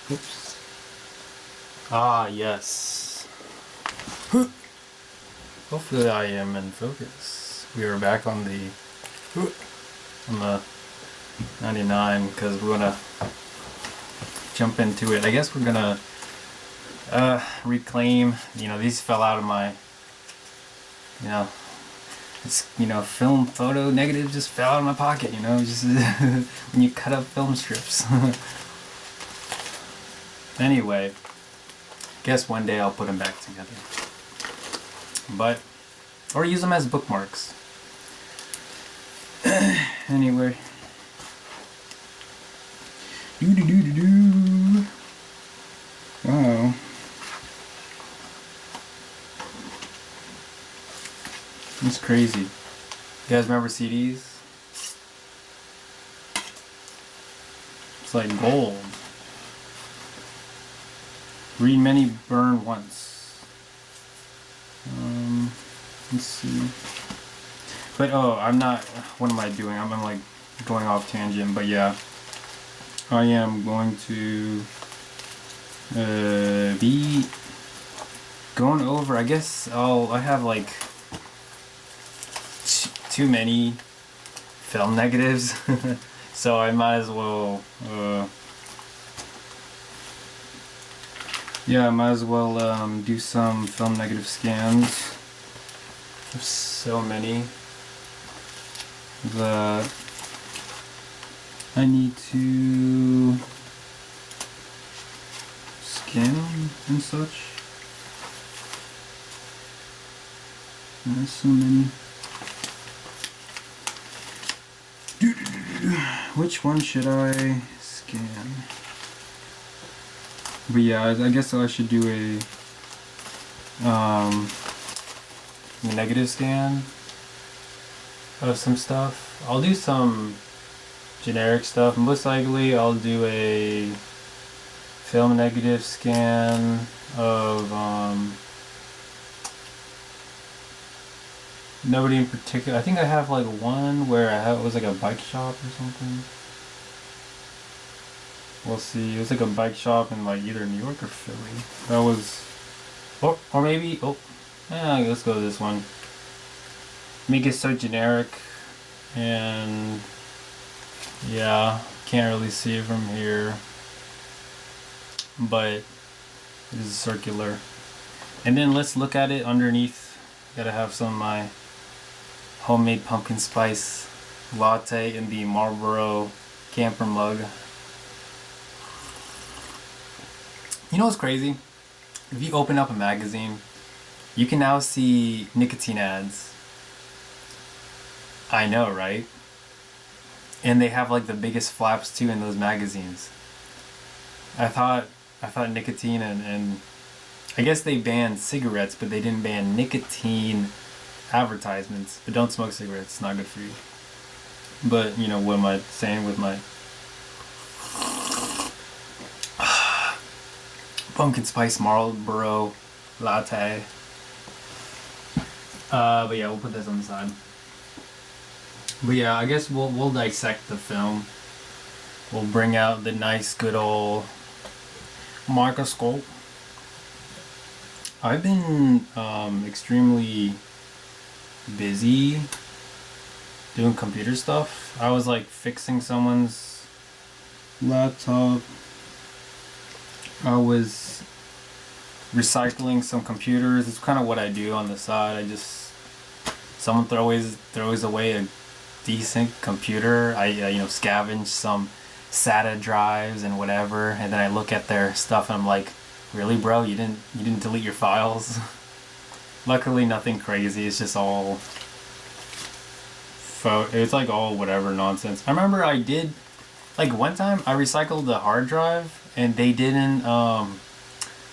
Oops. Ah, yes. Hopefully I am in focus. We are back on the 99 because we're gonna jump into it. I guess we're gonna reclaim. These fell out of my. Film photo negative just fell out of my pocket. Just when you cut up film strips. Anyway, guess one day I'll put them back together. Or use them as bookmarks. Anyway. Wow. It's crazy. You guys remember CDs? It's like gold. Read many, burn once. Let's see. But I'm not. What am I doing? I'm like going off tangent. But yeah, I am going to be going over. I guess I have like too many film negatives, so I might as well. Yeah, I might as well do some film negative scans. There's so many that I need to scan them and such. There's so many. Which one should I scan? But yeah, I guess I should do a negative scan of some stuff. I'll do some generic stuff. Most likely I'll do a film negative scan of nobody in particular. I think I have like one where it was like a bike shop or something. We'll see. It was like a bike shop in like either New York or Philly. That was, or maybe, let's go with this one. Make it so generic, and yeah, can't really see it from here, but it is circular. And then let's look at it underneath. Gotta have some of my homemade pumpkin spice latte in the Marlboro camper mug. You know what's crazy? If you open up a magazine, you can now see nicotine ads. I know, right? And they have like the biggest flaps too in those magazines. I thought nicotine and I guess they banned cigarettes, but they didn't ban nicotine advertisements. But don't smoke cigarettes, it's not good for you. But what am I saying with my pumpkin spice Marlboro latte? But yeah, we'll put this on the side. But yeah, I guess we'll dissect the film. We'll bring out the nice good old microscope. I've been extremely busy doing computer stuff. I was like fixing someone's laptop. I was recycling some computers. It's kind of what I do on the side. Someone throws away a decent computer. I scavenge some SATA drives and whatever, and then I look at their stuff and I'm like, really, bro? You didn't delete your files? Luckily, nothing crazy. It's just all it's like all whatever nonsense. I remember I did like one time I recycled the hard drive and they didn't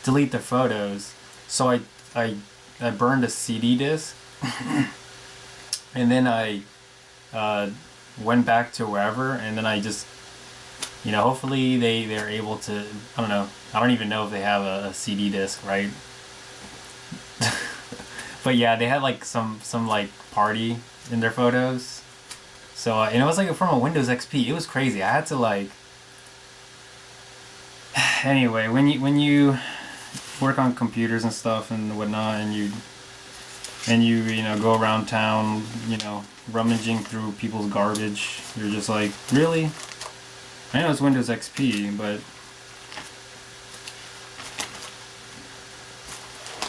delete the photos, so I burned a CD disc and then I went back to wherever, and then I just hopefully they're able to, I don't know, I don't even know if they have a CD disc, right? But yeah, they had like some like party in their photos. So and it was like from a Windows XP. It was crazy. I had to like Anyway, when you work on computers and stuff and whatnot, and you know, go around town, you know, rummaging through people's garbage, you're just like, really? I know it's Windows XP, but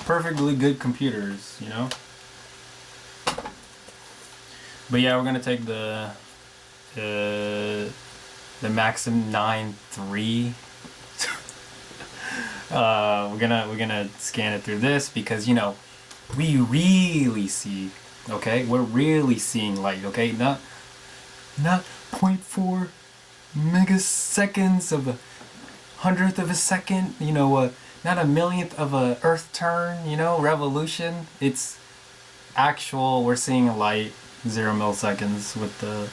perfectly good computers, you know? But yeah, we're gonna take the Maxim A9III. We're gonna scan it through this because, you know, we really see, okay? We're really seeing light, okay? Not 0.4 megaseconds of a hundredth of a second, you know, not a millionth of a Earth turn, you know, revolution. It's actual, we're seeing light 0 milliseconds with the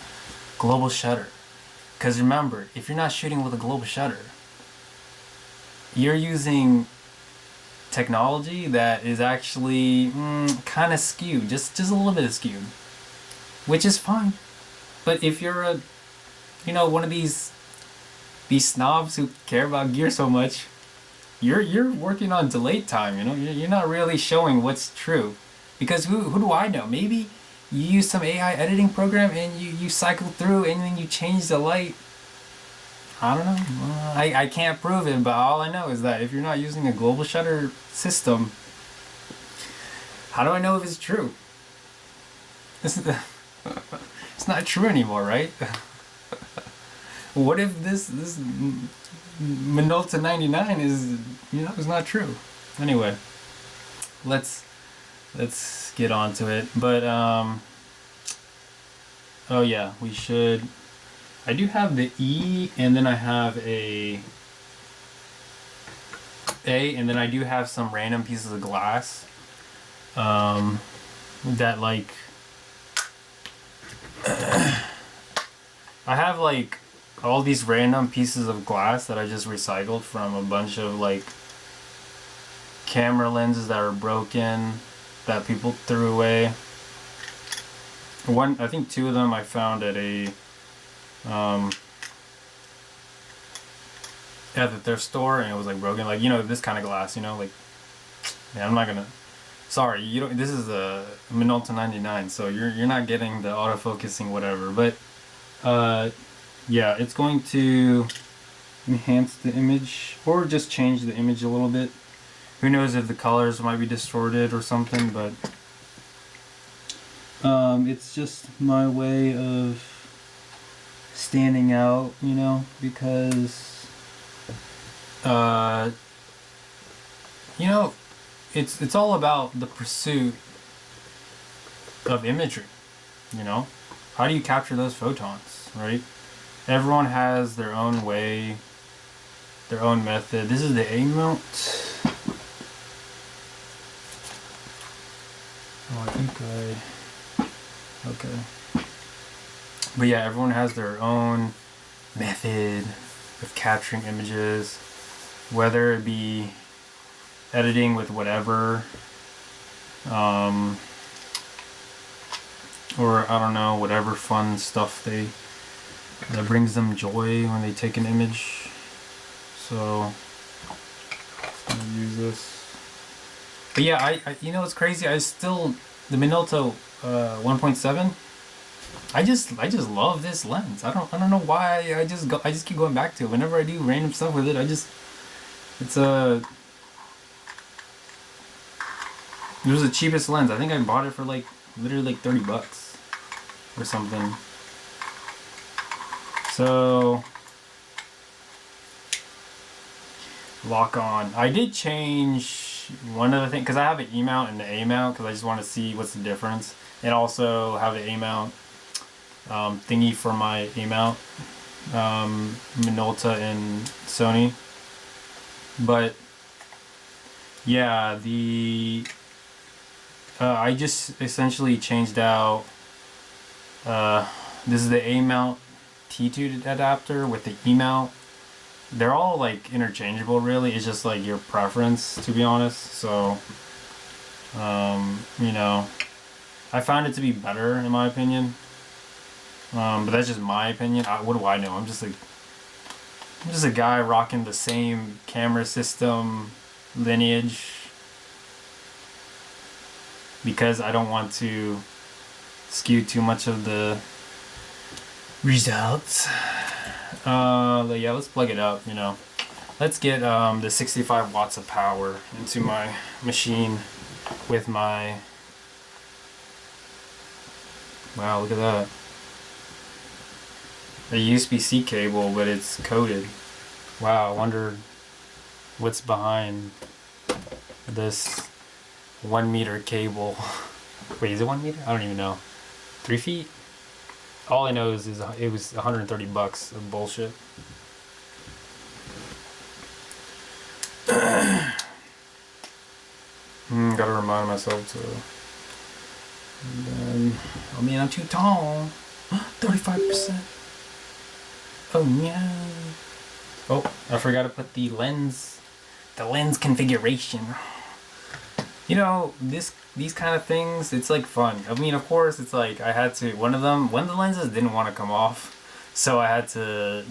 global shutter. Because remember, if you're not shooting with a global shutter, you're using technology that is actually kind of skewed, just a little bit skewed, which is fine. But if you're a, you know, one of these snobs who care about gear so much, you're working on delayed time. You know, you're not really showing what's true, because who do I know? Maybe you use some AI editing program and you cycle through and then you change the light. I don't know. I can't prove it, but all I know is that if you're not using a global shutter system, how do I know if it's true? It's not true anymore, right? What if this Minolta 99 is, you know, is not true? Anyway, let's get on to it. But oh yeah, we should. I do have the E, and then I have a, and then I do have some random pieces of glass that, like, I have like all these random pieces of glass that I just recycled from a bunch of like camera lenses that are broken that people threw away. I think 2 of them I found at a at the thrift store, and it was like broken, like, you know, this kind of glass, you know, like, yeah, I'm not gonna, sorry, you don't, this is a Minolta 99, so you're not getting the autofocusing whatever, but yeah, it's going to enhance the image or just change the image a little bit. Who knows if the colors might be distorted or something, but it's just my way of standing out, you know, because you know, it's all about the pursuit of imagery, you know? How do you capture those photons, right? Everyone has their own way, their own method. This is the A mount. Oh, I think okay. But yeah, everyone has their own method of capturing images, whether it be editing with whatever, or I don't know, whatever fun stuff that brings them joy when they take an image. So I'm gonna use this. But yeah, I you know, it's crazy. I still, the Minolta 1.7. I just love this lens. I don't know why. I just keep going back to it whenever I do random stuff with it. It was the cheapest lens. I think I bought it for like literally like $30 or something. So lock on. I did change one other thing because I have an E mount and the A mount because I just want to see what's the difference, and also have an A mount thingy for my A mount Minolta and Sony. But yeah, I just essentially changed out this is the A mount T2 adapter with the E mount. They're all like interchangeable, really. It's just like your preference, to be honest. So you know, I found it to be better in my opinion, but that's just my opinion. What do I know? I'm just like I'm just a guy rocking the same camera system lineage because I don't want to skew too much of the results. But yeah, let's plug it up, you know. Let's get the 65 watts of power into my machine with my... Wow, look at that. A USB-C cable, but it's coated. Wow, I wonder what's behind this 1 meter cable. Wait, is it 1 meter? I don't even know. 3 feet? All I know is it was $130 of bullshit. Gotta remind myself to. And then, I mean, I'm too tall. 35%. Oh no. Oh, I forgot to put the lens configuration. You know, these kind of things, it's like fun. I mean, of course, it's like I had to, one of the lenses didn't want to come off. So I had to,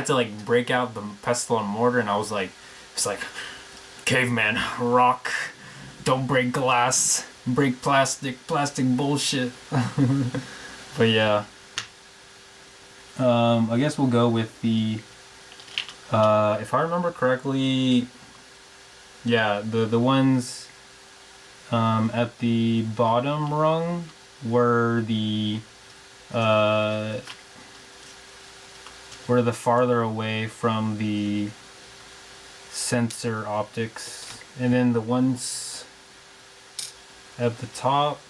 like break out the pestle and mortar, and I was like, it's like, caveman, rock, don't break glass, break plastic bullshit. But yeah. I guess we'll go with the, if I remember correctly, yeah, the ones at the bottom rung were the farther away from the sensor optics, and then the ones at the top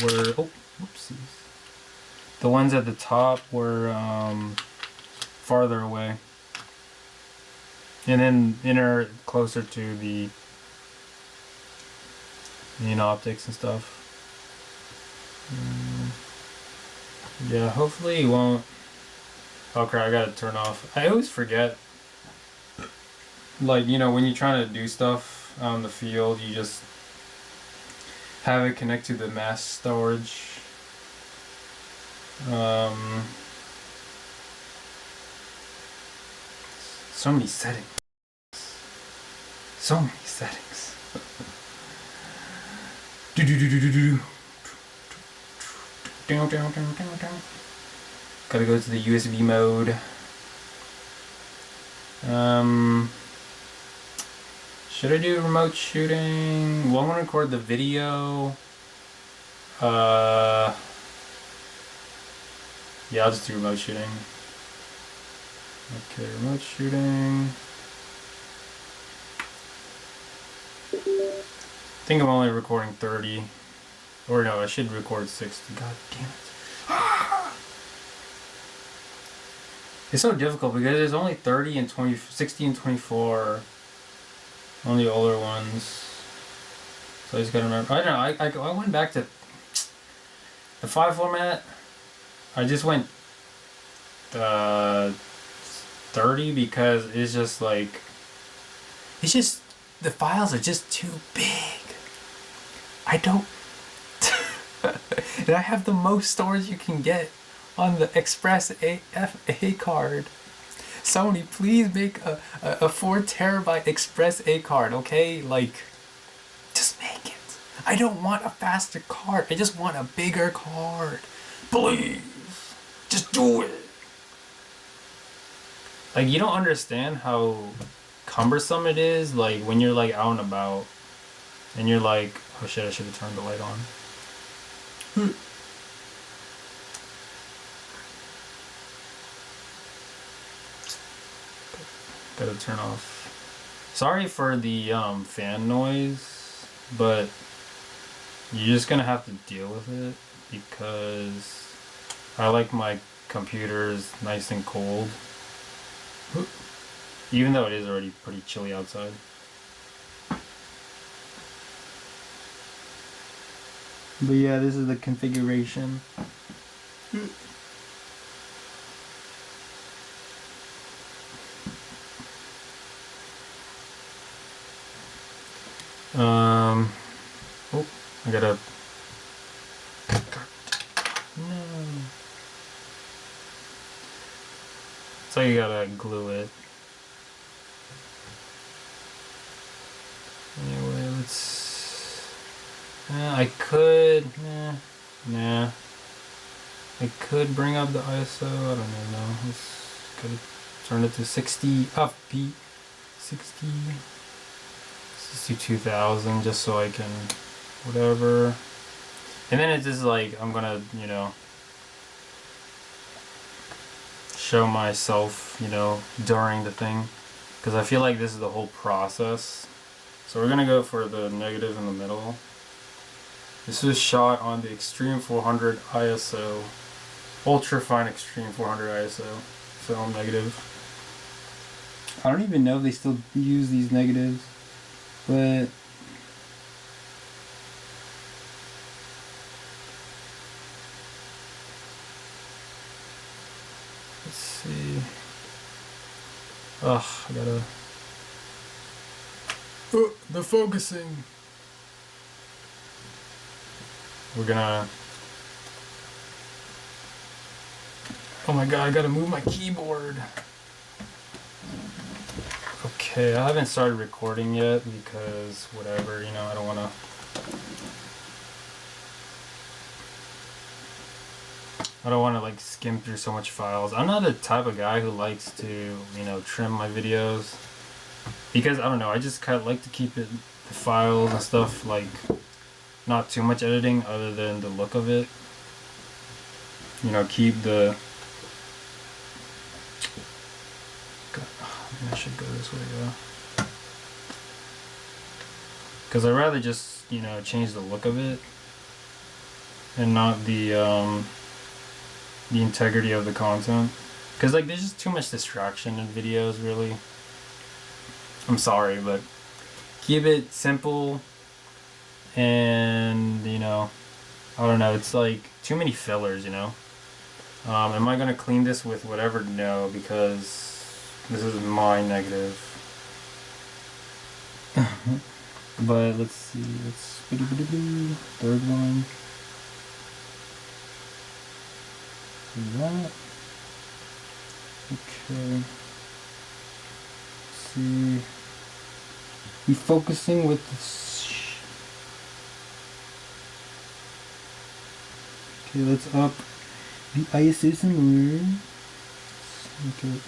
were, oh, whoopsies. The ones at the top were farther away, and then inner closer to the main optics and stuff. Yeah, hopefully it won't. Oh crap, I gotta turn off. I always forget. Like, you know, when you're trying to do stuff out in the field, you just have it connect to the mass storage. So many settings. So many settings. Gotta go to the USB mode. Should I do remote shooting? Well, I'm gonna record the video. Yeah, I'll just do remote shooting. Okay, remote shooting. I think I'm only recording 30. Or no, I should record 60. God damn it. It's so difficult because there's only 30 and 20, 60 and 24 on the older ones. So I just gotta remember. I don't know, I went back to the 5 format. I just went 30 because it's just like, it's just, the files are just too big. I don't, and I have the most storage you can get on the Express A card. Sony, please make a 4 terabyte Express A card, okay? Like, just make it. I don't want a faster card. I just want a bigger card. Please. Just do it. Like, you don't understand how cumbersome it is, like, when you're, like, out and about. And you're like, oh shit, I should have turned the light on. Gotta turn off. Sorry for the fan noise, but you're just gonna have to deal with it because I like my computers nice and cold, even though it is already pretty chilly outside. But yeah, this is the configuration. Oh, I gotta. No. like you gotta glue it. Anyway, let's... I could... Nah. I could bring up the ISO. I don't even know. Let's gotta turn it to 60 fp. 60... 62,000 just so I can... whatever. And then it's just like, I'm gonna, you know, show myself, you know, during the thing. Because I feel like this is the whole process. So we're gonna go for the negative in the middle. This was shot on the Extreme 400 ISO, ultra fine Extreme 400 ISO film negative. I don't even know if they still use these negatives, but let's see. Ugh, I gotta. The focusing. We're gonna... Oh my god, I gotta move my keyboard. Okay, I haven't started recording yet because whatever, you know, I don't wanna... like skim through so much files. I'm not the type of guy who likes to, you know, trim my videos. Because, I don't know, I just kind of like to keep it, the files and stuff, like, not too much editing other than the look of it. You know, keep the... God, I should go this way, yeah. Because I'd rather just, you know, change the look of it. And not the integrity of the content. Because, like, there's just too much distraction in videos, really. I'm sorry, but keep it simple, and you know, I don't know, it's like too many fillers, you know. Am I gonna clean this with whatever? No, because this is my negative. But let's see, let's third one. Do that. Okay. See, be focusing with this. Okay, let's up the ISO some more. Okay.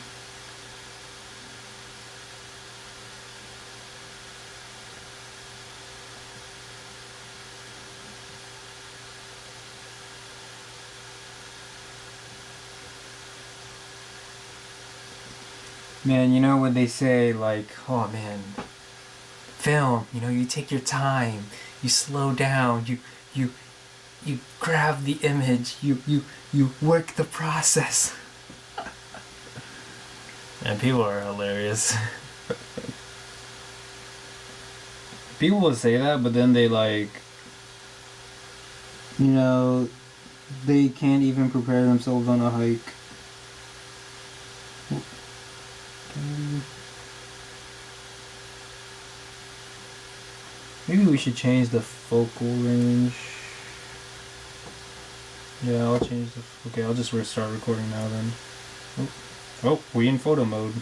Man, you know when they say like, oh man, film, you know, you take your time, you slow down, you grab the image, you work the process. And people are hilarious. People will say that, but then they like, you know, they can't even prepare themselves on a hike. Maybe we should change the focal range. Yeah, I'll change the... Okay, I'll just restart recording now then. Oh, we in photo mode.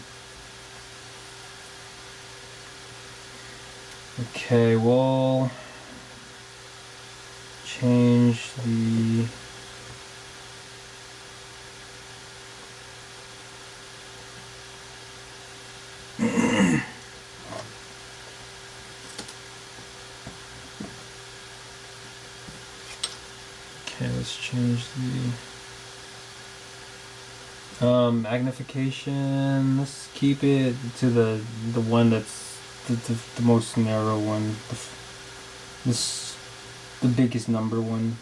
Okay, we'll change the... Okay, let's change the magnification. Let's keep it to the one that's the most narrow one. The biggest number one.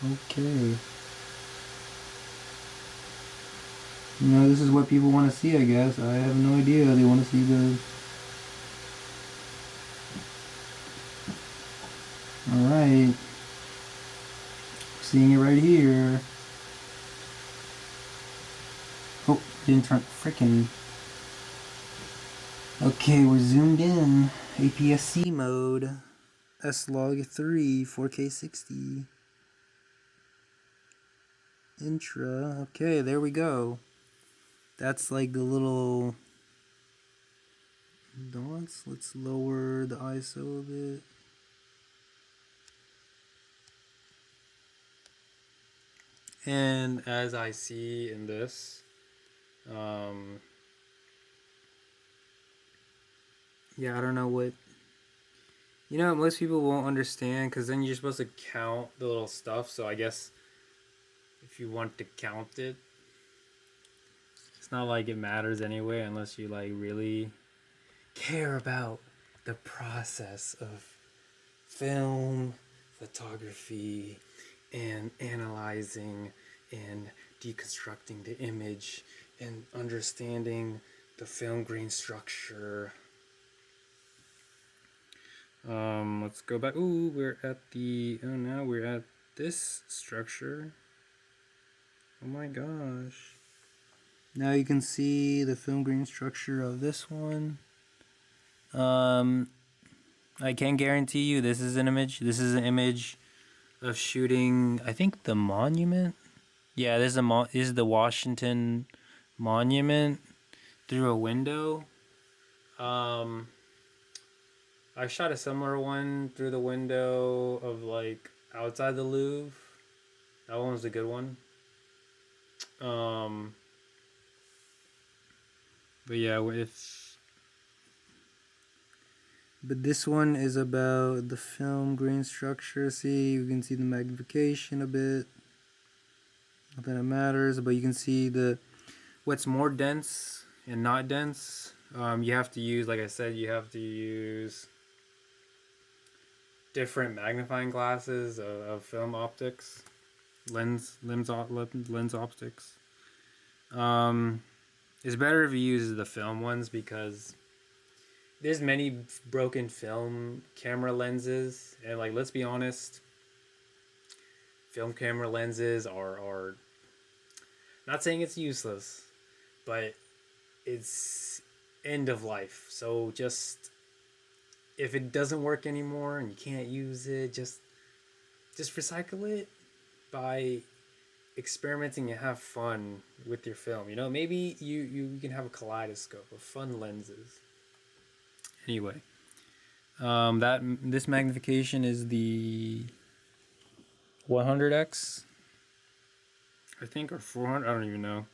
Okay. You know, this is what people want to see, I guess. I have no idea. They want to see the... Alright. Seeing it right here. Oh, didn't turn frickin'. Okay, we're zoomed in. APS-C mode. S-Log3, 4K 60. Intra. Okay, there we go. That's like the little dots. Let's lower the ISO a bit. And as I see in this, yeah, I don't know what. You know, most people won't understand because then you're supposed to count the little stuff. So I guess if you want to count it, it's not like it matters anyway unless you like really care about the process of film photography and analyzing and deconstructing the image and understanding the film grain structure. Let's go back. Ooh, we're at the, oh, now we're at this structure. Oh my gosh. Now you can see the film grain structure of this one. I can guarantee you this is an image. This is an image of shooting, I think, the monument. Yeah, this is the Washington Monument through a window. I shot a similar one through the window of like outside the Louvre. That one was a good one. But yeah, but this one is about the film grain structure. See, you can see the magnification a bit. Not that it matters, but you can see what's more dense and not dense. You have to use, like I said, you have to use different magnifying glasses of film optics, lens optics. It's better if you use the film ones because there's many broken film camera lenses, and like, let's be honest, film camera lenses are not saying it's useless, but it's end of life. So just, if it doesn't work anymore and you can't use it, just recycle it by experimenting and have fun with your film. You know, maybe you can have a kaleidoscope of fun lenses. Anyway, this magnification is the 100x, I think, or 400. I don't even know.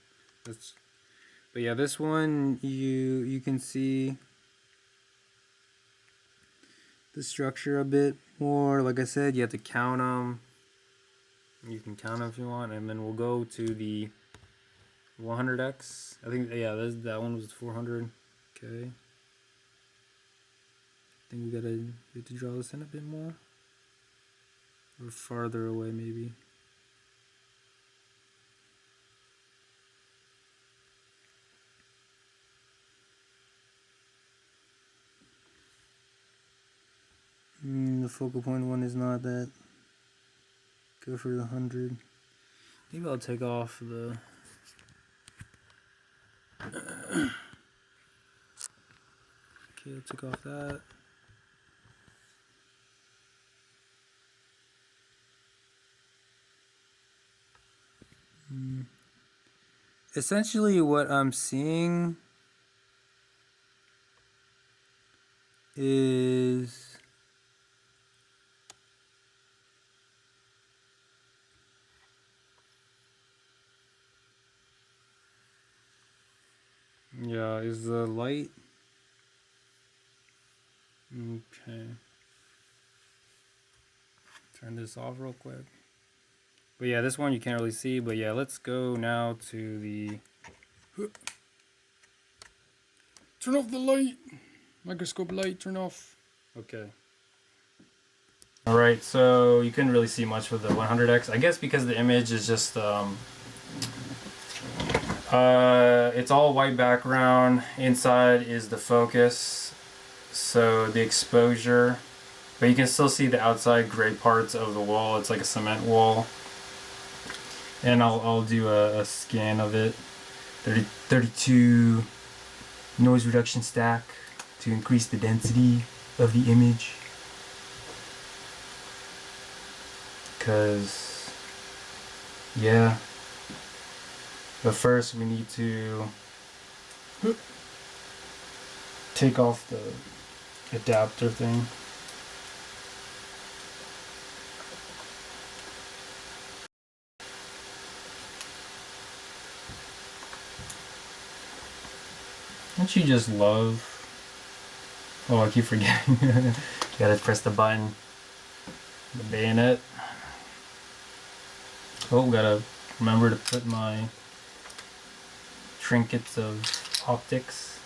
But yeah, this one you can see the structure a bit more. Like I said, you have to count them. You can count them if you want, and then we'll go to the 100x. I think, yeah, that one was 400. Okay. I think we have to draw this in a bit more, or farther away maybe. The focal point one is not that. Go for the 100. Maybe I'll take off the. Okay, I'll take off that. Essentially, what I'm seeing is is the light. Okay. Turn this off real quick. But yeah, this one you can't really see. But yeah, let's go now to the. Turn off the light. Microscope light, turn off. Okay. Alright, so you couldn't really see much with the 100x. I guess because the image is just it's all white background. Inside is the focus, so the exposure, but you can still see the outside gray parts of the wall. It's like a cement wall. And I'll do a scan of it. 32 noise reduction stack to increase the density of the image. Cause yeah. But first we need to take off the adapter thing. Don't you just love... Oh, I keep forgetting. You gotta press the button. The bayonet. Oh, gotta remember to put my trinkets of optics.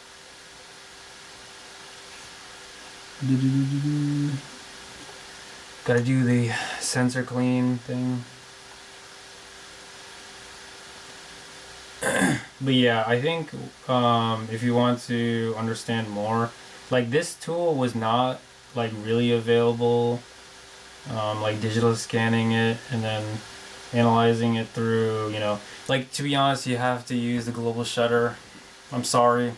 Gotta do the sensor clean thing. But yeah, I think if you want to understand more, like this tool was not like really available, like digital scanning it and then analyzing it through, you know, like to be honest, you have to use the global shutter. I'm sorry,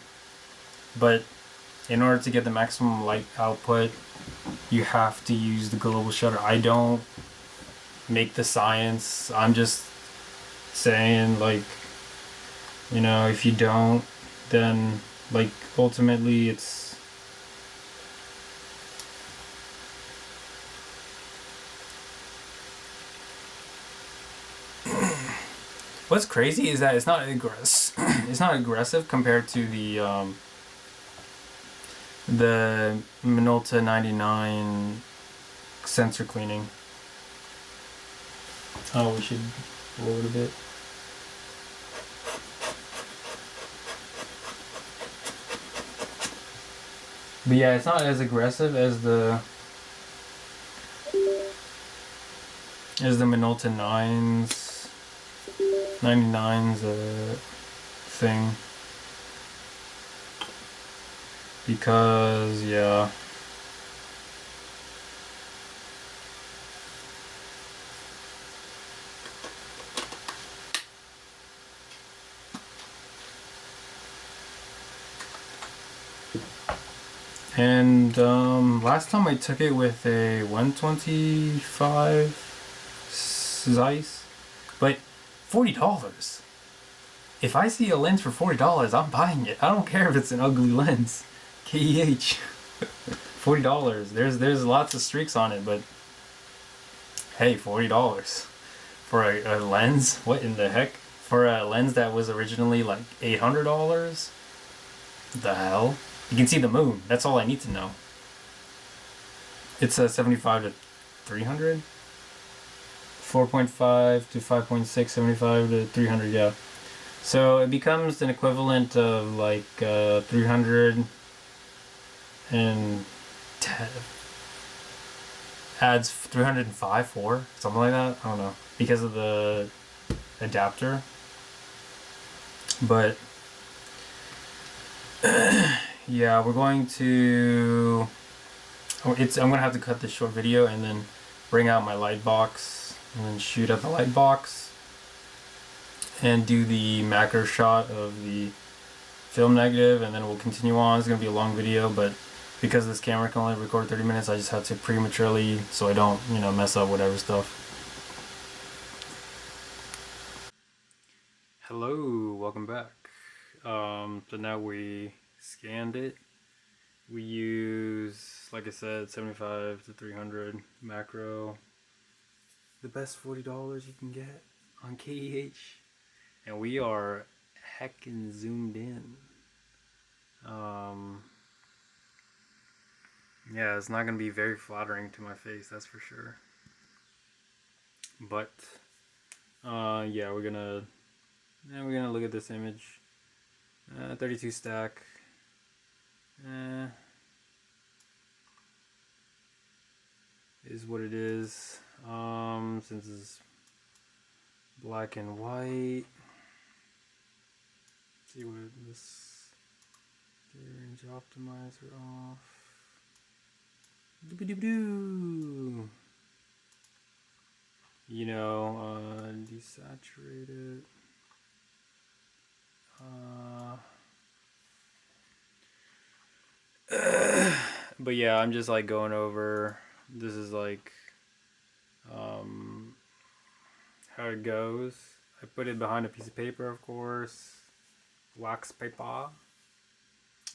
but in order to get the maximum light output, you have to use the global shutter. I don't make the science. I'm just saying, like, you know, if you don't, then like ultimately it's what's crazy is that it's not it's not aggressive compared to the Minolta 99 sensor cleaning. Oh, we should lower it a bit. But yeah, it's not as aggressive as the Minolta 99's thing. Because, yeah. And last time I took it with a 125 Zeiss, but $40. If I see a lens for $40, I'm buying it. I don't care if it's an ugly lens. KEH. $40. There's lots of streaks on it, but hey, $40 for a lens? What in the heck? For a lens that was originally like $800? The hell? You can see the moon. That's all I need to know. It's a 75 to 300? 4.5 to 5.6, 75 to 300, yeah. So it becomes an equivalent of like 300 and adds 305, 4, something like that. I don't know, because of the adapter. But yeah, we're going to. I'm gonna have to cut this short video and then bring out my light box and then shoot at the light box and do the macro shot of the film negative, and then we'll continue on. It's gonna be a long video, but because this camera can only record 30 minutes, I just have to prematurely, so I don't, you know, mess up whatever stuff. Hello, welcome back. So now we scanned it. We use, like I said, 75 to 300 macro. The best $40 you can get on KEH. And we are heckin' zoomed in. Yeah, it's not gonna be very flattering to my face, that's for sure. But yeah, we're gonna look at this image. 32 stack. Is what it is. Since it's black and white. Let's see what this range optimizer off. Doo-ba-doo-ba-doo. You know, desaturate it. But yeah, I'm just like going over. This is like how it goes. I put it behind a piece of paper, of course, wax paper,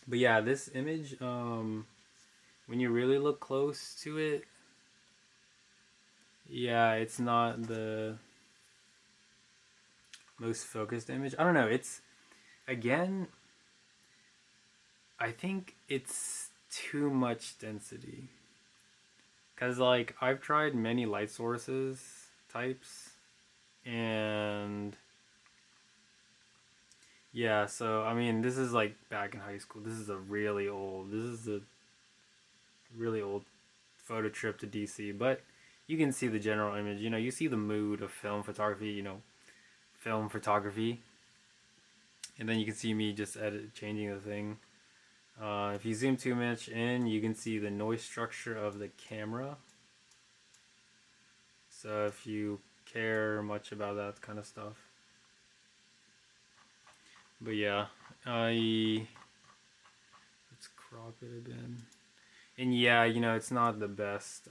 But yeah, this image, when you really look close to it, yeah, it's not the most focused image. I don't know. It's, again, I think it's too much density. Because, like, I've tried many light sources types, and yeah, so, I mean, this is like back in high school. This is a really old photo trip to DC, but you can see the general image. You know, you see the mood of film photography, film photography, and then you can see me just changing the thing. If you zoom too much in, you can see the noise structure of the camera. So if you care much about that kind of stuff. But yeah, let's crop it a bit. And yeah, it's not the best.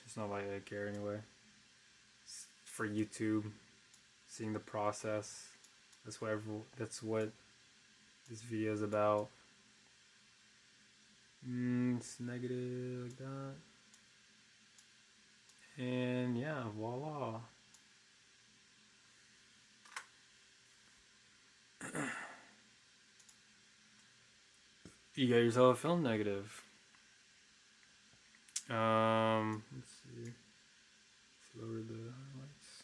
It's not like I care anyway. It's for YouTube, seeing the process. That's what this video is about. It's negative like that. And yeah, voila. You got yourself a film negative. Let's see. Let's lower the highlights.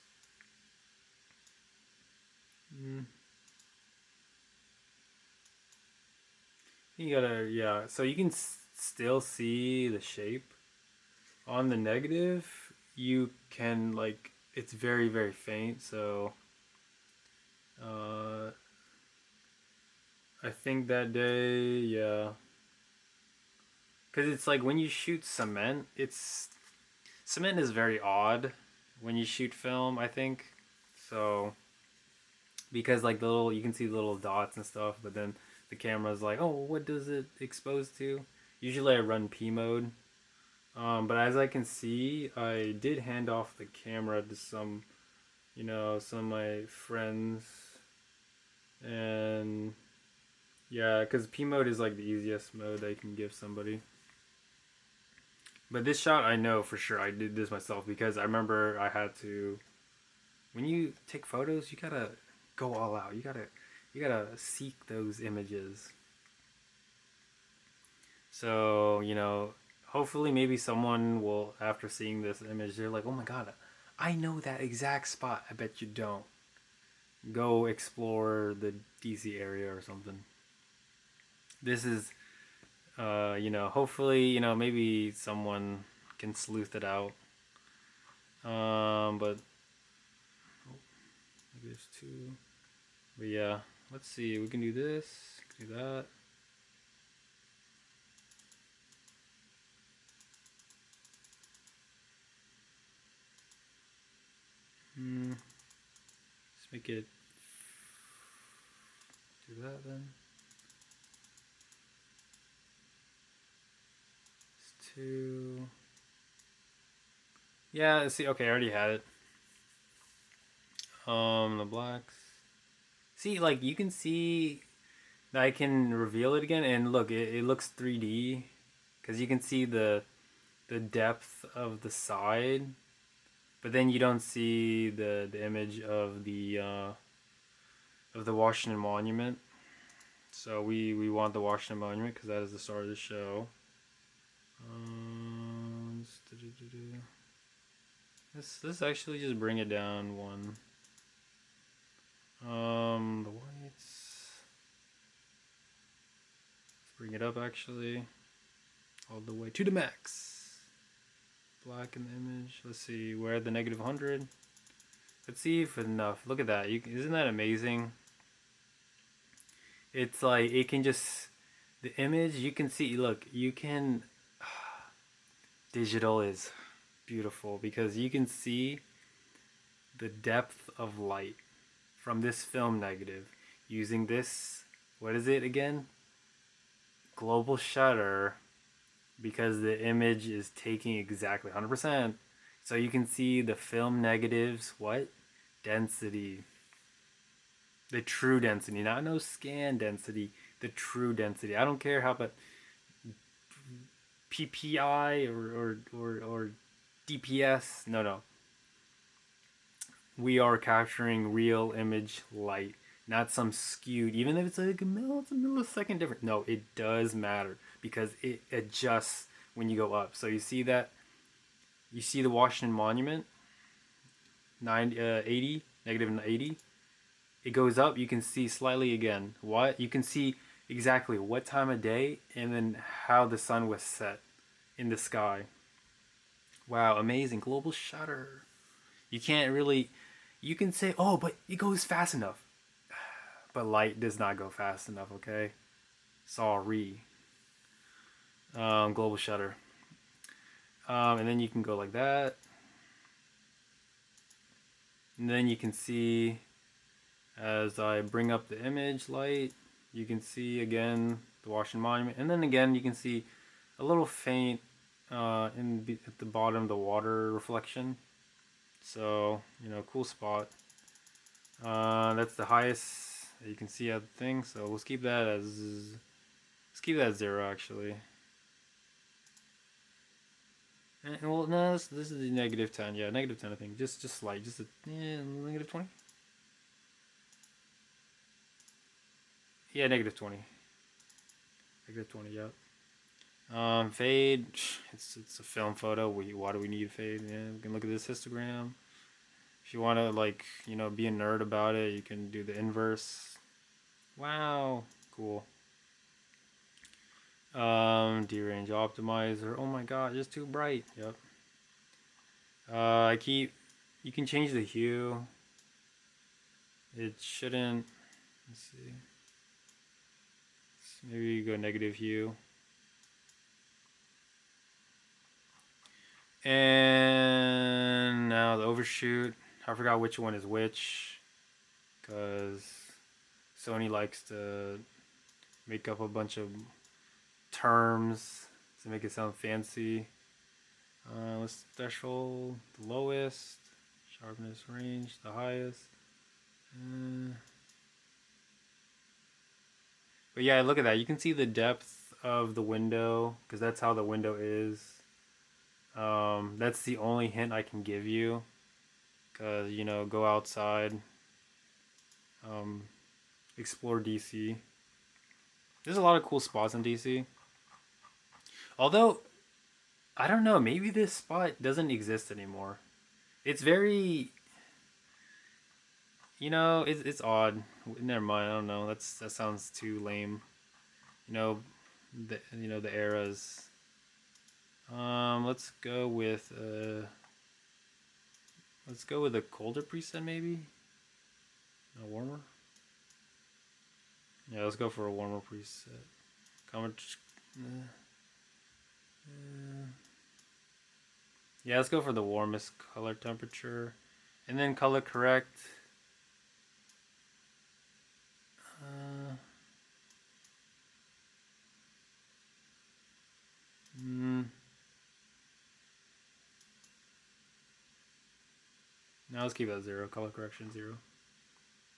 You gotta, yeah. So you can still see the shape on the negative. You can, like, it's very very faint. So, uh, I think that day, yeah. Because it's like when you shoot cement, cement is very odd when you shoot film, I think. So, because like you can see the little dots and stuff, but then the camera's like, oh, what does it expose to? Usually I run P mode. But as I can see, I did hand off the camera to some of my friends. And yeah, because P mode is like the easiest mode I can give somebody. But this shot, I know for sure I did this myself because I remember I had to. When you take photos, you gotta go all out. You gotta seek those images. So hopefully maybe someone will, after seeing this image, they're like, oh my god, I know that exact spot. I bet you don't. Go explore the DC area or something. This is, hopefully, maybe someone can sleuth it out. But maybe there's two. But yeah, let's see. We can do this. Do that. Let's make it. Do that then. It's two. Yeah. See. Okay, I already had it. The blacks. See, like you can see I can reveal it again, and look, it looks 3D because you can see the depth of the side, but then you don't see the image of the Washington Monument. So we want the Washington Monument because that is the start of the show. Let's actually just bring it down one. The whites. Let's bring it up actually, all the way to the max. Black in the image. Let's see, we're at the negative 100. Let's see if enough. Look at that. Isn't that amazing? It's like it can just the image you can see. Look, you can. Digital is beautiful because you can see the depth of light from this film negative using this. What is it again? Global shutter, because the image is taking exactly 100%. So you can see the film negatives, what? Density. The true density, not no scan density, the true density. I don't care how, but PPI or DPS. No, no. We are capturing real image light, not some skewed. Even if it's like it's a millisecond different. No, it does matter because it adjusts when you go up. So you see that. You see the Washington Monument, 80, -80. It goes up. You can see slightly again. What you can see exactly what time of day and then how the sun was set in the sky. Wow, amazing global shutter. You can't really. You can say, oh, but it goes fast enough. But light does not go fast enough, okay? Sorry. Global shutter. And then you can go like that. And then you can see, as I bring up the image light, you can see again the Washington Monument. And then again, you can see a little faint at the bottom, the water reflection. So, you know, cool spot. That's the highest you can see at the thing. So let's keep that as 0 actually. And, well, no, this is the -10. Yeah, -10. I think just slight, just a -20. Yeah, -20. -20. Yeah. Fade. It's a film photo. Why do we need fade? Yeah, we can look at this histogram. If you want to be a nerd about it, you can do the inverse. Wow, cool. Derange optimizer. Oh my god, just too bright. Yep. You can change the hue. It shouldn't. Let's see. Maybe you go negative hue. And now the overshoot. I forgot which one is which, because Sony likes to make up a bunch of terms to make it sound fancy. Threshold, the lowest, sharpness range, the highest. But yeah, look at that. You can see the depth of the window because that's how the window is. That's the only hint I can give you because, go outside, explore DC. There's a lot of cool spots in DC. Although, I don't know, maybe this spot doesn't exist anymore. It's very, it's odd. Never mind. I don't know. That sounds too lame. The eras. Let's go with a colder preset maybe. A warmer. Yeah, let's go for a warmer preset. Yeah, let's go for the warmest color temperature, and then color correct. Now let's keep that 0. Color correction 0.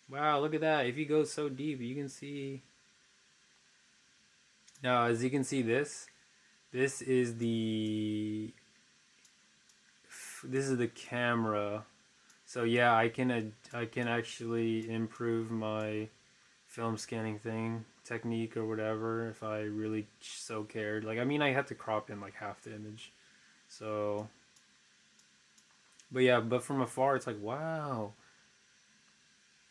Wow, look at that. If you go so deep, you can see. Now, as you can see, this is the camera. So yeah, I can actually improve my film scanning technique or whatever if I really so cared. Like, I mean, I had to crop in like half the image. So, but yeah, but from afar, it's like, wow,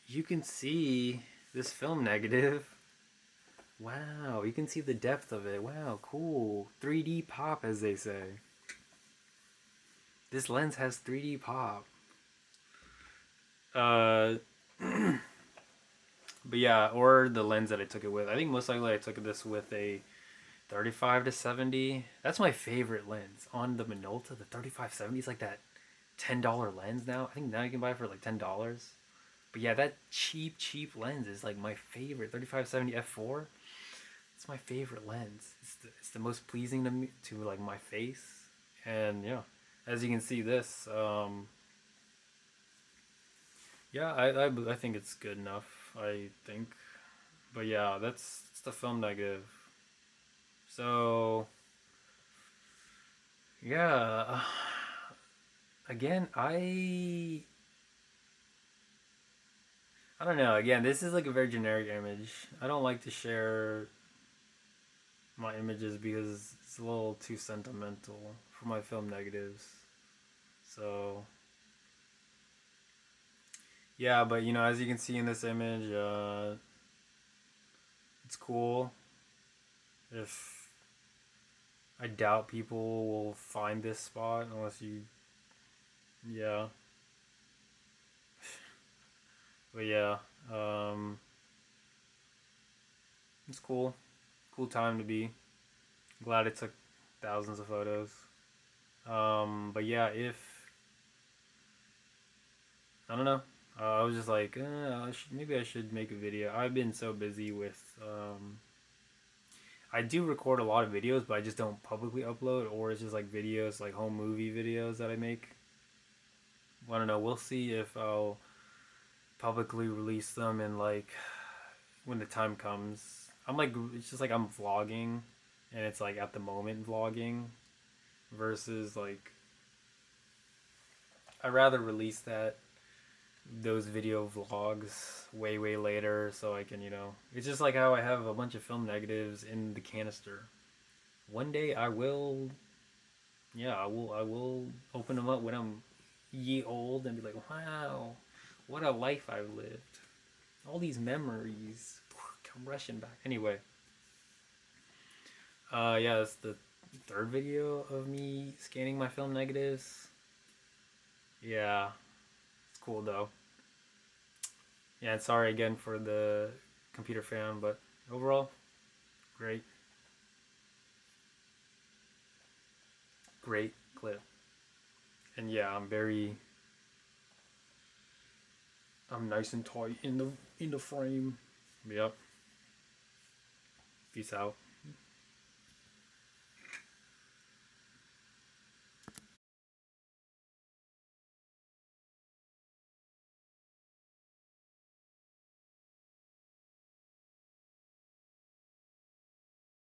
you can see this film negative. Wow, you can see the depth of it. Wow, cool. 3D pop, as they say. This lens has 3D pop. But yeah, or the lens that I took it with. I think most likely I took this with a 35-70. That's my favorite lens on the Minolta. The 35-70 is like that $10 lens now. I think now you can buy it for like $10. But yeah, that cheap lens is like my favorite. 35-70 f4. It's my favorite lens. It's the most pleasing to me, to like my face. And yeah, as you can see, this yeah, I think it's good enough, I think. But yeah, that's It's the film negative. So yeah, again, I don't know. Again, this is like a very generic image. I don't like to share my images because it's a little too sentimental for my film negatives. So yeah, but you know, as you can see in this image, it's cool. If I doubt people will find this spot unless you, yeah. But yeah, um, it's cool. Cool time to be. Glad it took thousands of photos. But yeah, if I don't know, I was just like, maybe I should make a video. I've been so busy with. I do record a lot of videos, but I just don't publicly upload, or it's just like videos, like home movie videos that I make. I don't know. We'll see if I'll publicly release them in like when the time comes. I'm like, it's just like I'm vlogging, and it's like at the moment vlogging, versus like I'd rather release those video vlogs way later so I can, you know, it's just like how I have a bunch of film negatives in the canister. One day I will, yeah, I will open them up when I'm ye old and be like, wow, what a life I've lived. All these memories come rushing back. Anyway, yeah, that's the third video of me scanning my film negatives. Yeah, it's cool though. Yeah, and sorry again for the computer fan, but overall, great. Great clip. And yeah, I'm nice and tight in the frame. Yep. Peace out.